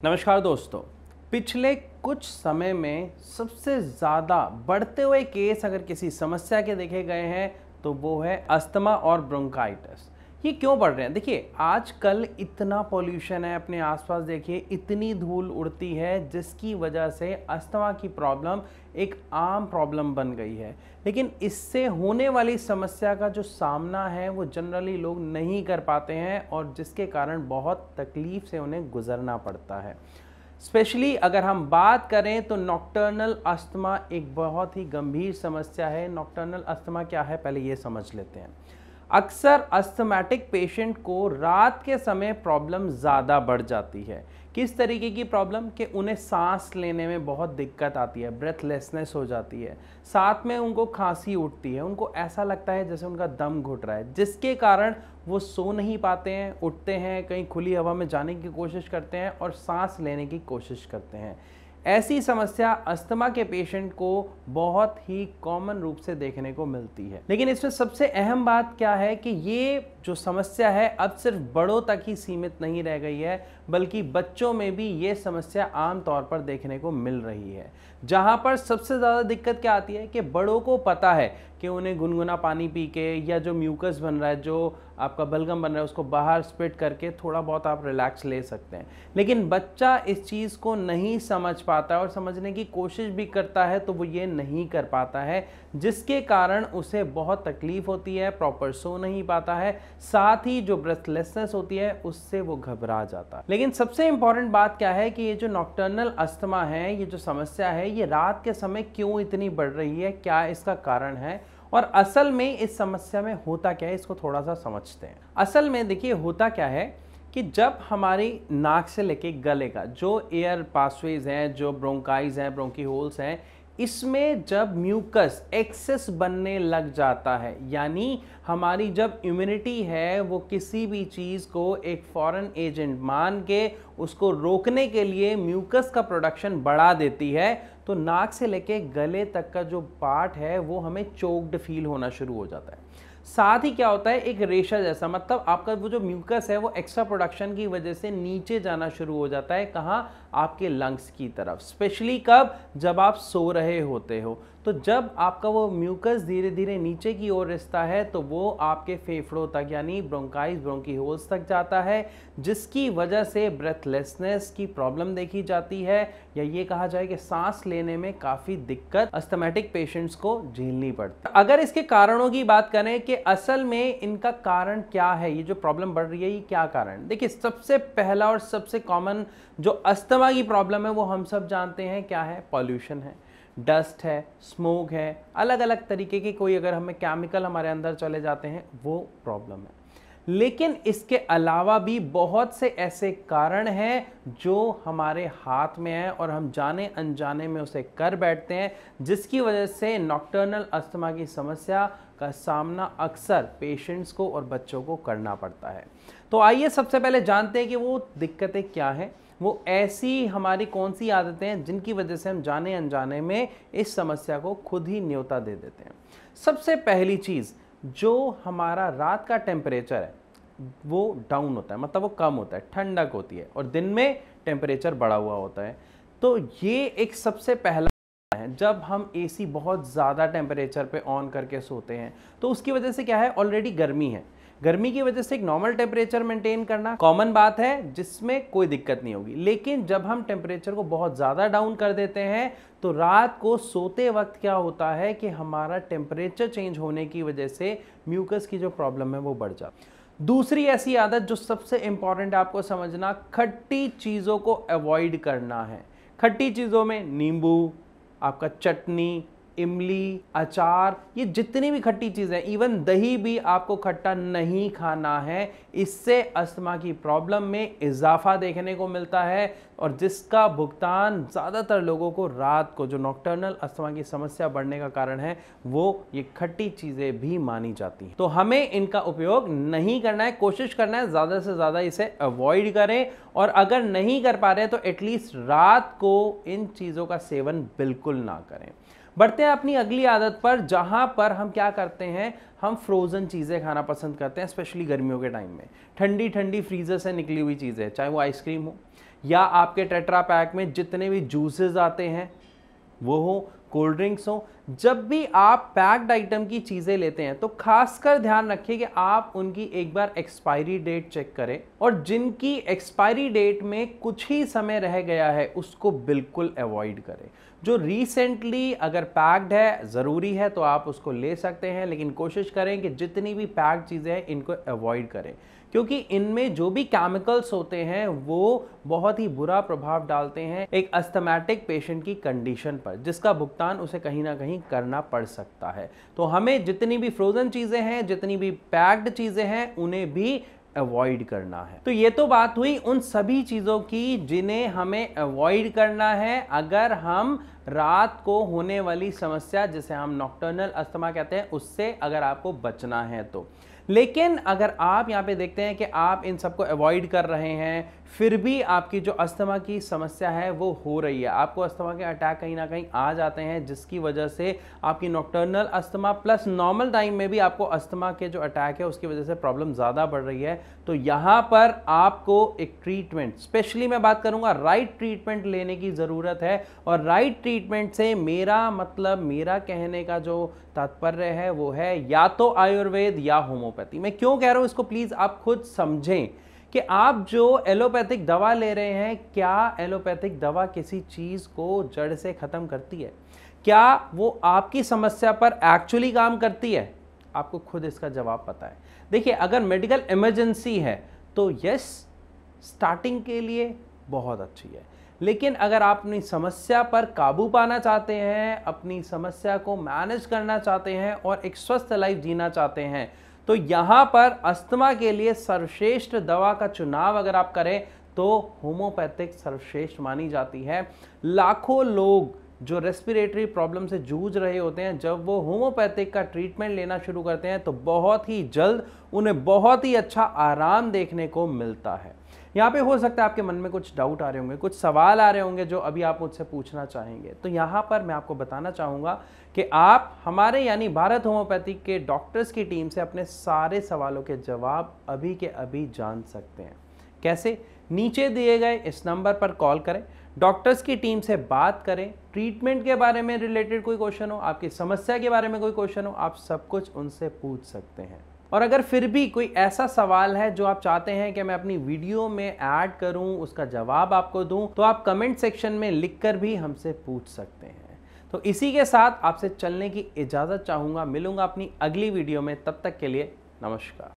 नमस्कार दोस्तों। पिछले कुछ समय में सबसे ज़्यादा बढ़ते हुए केस अगर किसी समस्या के देखे गए हैं तो वो है अस्थमा और ब्रोंकाइटिस। ये क्यों बढ़ रहे हैं? देखिए, आजकल इतना पॉल्यूशन है, अपने आसपास देखिए इतनी धूल उड़ती है जिसकी वजह से अस्थमा की प्रॉब्लम एक आम प्रॉब्लम बन गई है। लेकिन इससे होने वाली समस्या का जो सामना है वो जनरली लोग नहीं कर पाते हैं और जिसके कारण बहुत तकलीफ से उन्हें गुजरना पड़ता है। स्पेशली अगर हम बात करें तो नॉक्टर्नल अस्थमा एक बहुत ही गंभीर समस्या है। नॉक्टर्नल अस्थमा क्या है, पहले ये समझ लेते हैं। अक्सर अस्थमैटिक पेशेंट को रात के समय प्रॉब्लम ज़्यादा बढ़ जाती है। किस तरीके की प्रॉब्लम? कि उन्हें सांस लेने में बहुत दिक्कत आती है, ब्रेथलेसनेस हो जाती है, साथ में उनको खांसी उठती है, उनको ऐसा लगता है जैसे उनका दम घुट रहा है, जिसके कारण वो सो नहीं पाते हैं, उठते हैं, कहीं खुली हवा में जाने की कोशिश करते हैं और सांस लेने की कोशिश करते हैं। ऐसी समस्या अस्थमा के पेशेंट को बहुत ही कॉमन रूप से देखने को मिलती है। लेकिन इसमें सबसे अहम बात क्या है कि ये जो समस्या है अब सिर्फ बड़ों तक ही सीमित नहीं रह गई है, बल्कि बच्चों में भी ये समस्या आम तौर पर देखने को मिल रही है। जहाँ पर सबसे ज़्यादा दिक्कत क्या आती है कि बड़ों को पता है कि उन्हें गुनगुना पानी पी के या जो म्यूकस बन रहा है, जो आपका बलगम बन रहा है, उसको बाहर स्पिट करके थोड़ा बहुत आप रिलैक्स ले सकते हैं। लेकिन बच्चा इस चीज़ को नहीं समझ पाता है और समझने की कोशिश भी करता है तो वो ये नहीं कर पाता है, जिसके कारण उसे बहुत तकलीफ होती है, प्रॉपर सो नहीं पाता है, साथ ही जो ब्रेथलेसनेस होती है उससे वो घबरा जाता है। लेकिन सबसे इंपॉर्टेंट बात क्या है कि ये जो नॉक्टर्नल अस्थमा है, ये जो समस्या है, ये रात के समय क्यों इतनी बढ़ रही है, क्या इसका कारण है और असल में इस समस्या में होता क्या है, इसको थोड़ा सा समझते हैं। असल में देखिए होता क्या है कि जब हमारी नाक से लेके गले का जो एयर पासवेज हैं, जो ब्रोंकाइज हैं, ब्रोंकी होल्स हैं, इसमें जब म्यूकस एक्सेस बनने लग जाता है, यानी हमारी जब इम्यूनिटी है वो किसी भी चीज़ को एक फॉरेन एजेंट मान के उसको रोकने के लिए म्यूकस का प्रोडक्शन बढ़ा देती है, तो नाक से लेके गले तक का जो पार्ट है वो हमें चोक्ड फील होना शुरू हो जाता है। साथ ही क्या होता है, एक रेशा जैसा, मतलब आपका वो जो म्यूकस है वो एक्स्ट्रा प्रोडक्शन की वजह से नीचे जाना शुरू हो जाता है। कहाँ? आपके लंग्स की तरफ। स्पेशली कब? जब आप सो रहे होते हो। तो जब आपका वो म्यूकस धीरे धीरे नीचे की ओर रिसता है तो वो आपके फेफड़ों तक यानी ब्रोंकाइज ब्रोंकी होल्स तक जाता है, जिसकी वजह से ब्रेथलेसनेस की प्रॉब्लम देखी जाती है, या ये कहा जाए कि सांस लेने में काफ़ी दिक्कत अस्थमैटिक पेशेंट्स को झेलनी पड़ती है। अगर इसके कारणों की बात करें कि असल में इनका कारण क्या है, ये जो प्रॉब्लम बढ़ रही है ये क्या कारण? देखिए, सबसे पहला और सबसे कॉमन जो अस्थमा की प्रॉब्लम है वो हम सब जानते हैं क्या है, पॉल्यूशन है, डस्ट है, स्मोक है, अलग अलग तरीके के कोई अगर हमें केमिकल हमारे अंदर चले जाते हैं वो प्रॉब्लम है। लेकिन इसके अलावा भी बहुत से ऐसे कारण हैं जो हमारे हाथ में हैं और हम जाने अनजाने में उसे कर बैठते हैं, जिसकी वजह से नॉक्टर्नल अस्थमा की समस्या का सामना अक्सर पेशेंट्स को और बच्चों को करना पड़ता है। तो आइए सबसे पहले जानते हैं कि वो दिक्कतें क्या हैं, वो ऐसी हमारी कौन सी आदतें हैं जिनकी वजह से हम जाने अनजाने में इस समस्या को खुद ही न्योता दे देते हैं। सबसे पहली चीज़, जो हमारा रात का टेम्परेचर है वो डाउन होता है, मतलब वो कम होता है, ठंडक होती है, और दिन में टेम्परेचर बढ़ा हुआ होता है। तो ये एक सबसे पहला है। जब हम एसी बहुत ज़्यादा टेम्परेचर पे ऑन करके सोते हैं तो उसकी वजह से क्या है, ऑलरेडी गर्मी है, गर्मी की वजह से एक नॉर्मल टेम्परेचर मेंटेन करना कॉमन बात है जिसमें कोई दिक्कत नहीं होगी। लेकिन जब हम टेम्परेचर को बहुत ज़्यादा डाउन कर देते हैं तो रात को सोते वक्त क्या होता है कि हमारा टेम्परेचर चेंज होने की वजह से म्यूकस की जो प्रॉब्लम है वो बढ़ जाती है। दूसरी ऐसी आदत जो सबसे इंपॉर्टेंट है आपको समझना, खट्टी चीज़ों को अवॉइड करना है। खट्टी चीज़ों में नींबू, आपका चटनी, इमली, अचार, ये जितनी भी खट्टी चीज़ें, इवन दही भी आपको खट्टा नहीं खाना है। इससे अस्थमा की प्रॉब्लम में इजाफा देखने को मिलता है और जिसका भुगतान ज़्यादातर लोगों को रात को, जो नॉक्टर्नल अस्थमा की समस्या बढ़ने का कारण है, वो ये खट्टी चीज़ें भी मानी जाती हैं। तो हमें इनका उपयोग नहीं करना है, कोशिश करना है ज़्यादा से ज़्यादा इसे अवॉइड करें, और अगर नहीं कर पा रहे तो एटलीस्ट रात को इन चीज़ों का सेवन बिल्कुल ना करें। बढ़ते हैं अपनी अगली आदत पर, जहां पर हम क्या करते हैं, हम फ्रोज़न चीज़ें खाना पसंद करते हैं, स्पेशली गर्मियों के टाइम में। ठंडी ठंडी फ्रीज़र से निकली हुई चीज़ें, चाहे वो आइसक्रीम हो या आपके टेट्रा पैक में जितने भी जूसेस आते हैं वो हो, कोल्ड ड्रिंक्स हो, जब भी आप पैक्ड आइटम की चीज़ें लेते हैं तो खासकर ध्यान रखिए कि आप उनकी एक बार एक्सपायरी डेट चेक करें, और जिनकी एक्सपायरी डेट में कुछ ही समय रह गया है उसको बिल्कुल अवॉइड करें। जो रिसेंटली अगर पैक्ड है, ज़रूरी है तो आप उसको ले सकते हैं, लेकिन कोशिश करें कि जितनी भी पैक्ड चीज़ें हैं इनको अवॉइड करें, क्योंकि इनमें जो भी केमिकल्स होते हैं वो बहुत ही बुरा प्रभाव डालते हैं एक अस्थमैटिक पेशेंट की कंडीशन पर, जिसका भुगतान उसे कहीं ना कहीं करना पड़ सकता है। तो हमें जितनी भी फ्रोजन चीज़ें हैं, जितनी भी पैक्ड चीज़ें हैं, उन्हें भी अवॉइड करना है। तो ये तो बात हुई उन सभी चीज़ों की जिन्हें हमें अवॉइड करना है अगर हम रात को होने वाली समस्या, जिसे हम नॉक्टर्नल अस्थमा कहते हैं, उससे अगर आपको बचना है तो। लेकिन अगर आप यहाँ पे देखते हैं कि आप इन सबको अवॉइड कर रहे हैं, फिर भी आपकी जो अस्थमा की समस्या है वो हो रही है, आपको अस्थमा के अटैक कहीं ना कहीं आ जाते हैं, जिसकी वजह से आपकी nocturnal asthma plus normal time में भी आपको अस्थमा के जो अटैक है उसकी वजह से प्रॉब्लम ज़्यादा बढ़ रही है, तो यहाँ पर आपको एक ट्रीटमेंट, स्पेशली मैं बात करूँगा राइट ट्रीटमेंट लेने की ज़रूरत है। और राइट ट्रीटमेंट से मेरा मतलब, मेरा कहने का जो तात्पर्य है वो है या तो आयुर्वेद या होम्योपैथी। मैं क्यों कह रहा हूँ इसको प्लीज़ आप खुद समझें कि आप जो एलोपैथिक दवा ले रहे हैं, क्या एलोपैथिक दवा किसी चीज़ को जड़ से ख़त्म करती है? क्या वो आपकी समस्या पर एक्चुअली काम करती है? आपको खुद इसका जवाब पता है। देखिए, अगर मेडिकल इमरजेंसी है तो यस, स्टार्टिंग के लिए बहुत अच्छी है, लेकिन अगर आप अपनी समस्या पर काबू पाना चाहते हैं, अपनी समस्या को मैनेज करना चाहते हैं और एक स्वस्थ लाइफ जीना चाहते हैं, तो यहाँ पर अस्थमा के लिए सर्वश्रेष्ठ दवा का चुनाव अगर आप करें तो होम्योपैथिक सर्वश्रेष्ठ मानी जाती है। लाखों लोग जो रेस्पिरेटरी प्रॉब्लम से जूझ रहे होते हैं, जब वो होम्योपैथिक का ट्रीटमेंट लेना शुरू करते हैं तो बहुत ही जल्द उन्हें बहुत ही अच्छा आराम देखने को मिलता है। यहाँ पे हो सकता है आपके मन में कुछ डाउट आ रहे होंगे, कुछ सवाल आ रहे होंगे जो अभी आप मुझसे पूछना चाहेंगे, तो यहाँ पर मैं आपको बताना चाहूँगा कि आप हमारे यानी भारत होम्योपैथी के डॉक्टर्स की टीम से अपने सारे सवालों के जवाब अभी के अभी जान सकते हैं। कैसे? नीचे दिए गए इस नंबर पर कॉल करें, डॉक्टर्स की टीम से बात करें, ट्रीटमेंट के बारे में रिलेटेड कोई क्वेश्चन हो, आपकी समस्या के बारे में कोई क्वेश्चन हो, आप सब कुछ उनसे पूछ सकते हैं। और अगर फिर भी कोई ऐसा सवाल है जो आप चाहते हैं कि मैं अपनी वीडियो में ऐड करूं, उसका जवाब आपको दूं, तो आप कमेंट सेक्शन में लिखकर भी हमसे पूछ सकते हैं। तो इसी के साथ आपसे चलने की इजाज़त चाहूँगा, मिलूंगा अपनी अगली वीडियो में, तब तक के लिए नमस्कार।